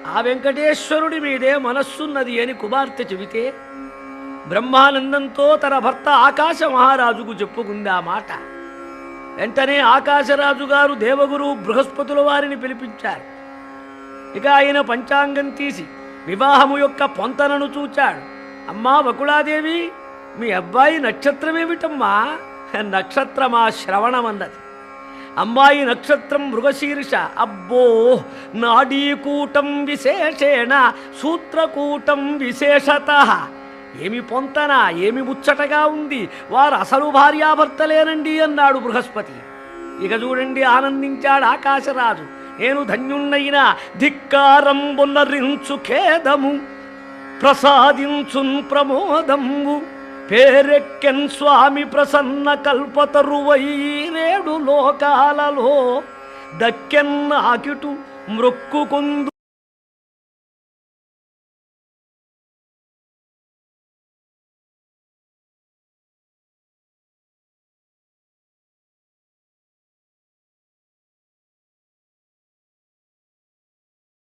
ఆ వెంకటేశ్వరుడి మీదే మనస్సున్నది అని కుమార్తె చెబితే బ్రహ్మానందంతో తన భర్త ఆకాశ మహారాజుకు చెప్పుకుంది ఆ మాట. వెంటనే ఆకాశరాజు గారు దేవగురు బృహస్పతుల వారిని పిలిపించారు. ఇక ఆయన పంచాంగం తీసి వివాహము యొక్క పొంతనను చూచాడు. అమ్మా వకుళాదేవి, మీ అబ్బాయి నక్షత్రమేమిటమ్మా? నక్షత్రమా శ్రవణమన్నది. అమ్మాయి నక్షత్రం మృగశీర్ష. అబ్బో, నాడీకూటం విశేషేణ సూత్రకూటం విశేషత. ఏమి పొంతన, ఏమి ముచ్చటగా ఉంది, వారు అసలు భార్యాభర్తలేనండి అన్నాడు బృహస్పతి. ఇక చూడండి, ఆనందించాడు ఆకాశరాజు. నేను ధన్యున్నైనా ధిక్కారంబునరించు ఖేదము ప్రసాదించున్ ప్రమోదము పేరెక్కెన్ స్వామి ప్రసన్న కల్పతరువై నేడు లోకాలలో దక్కెన్ ఆకిటు మృక్కుకుందు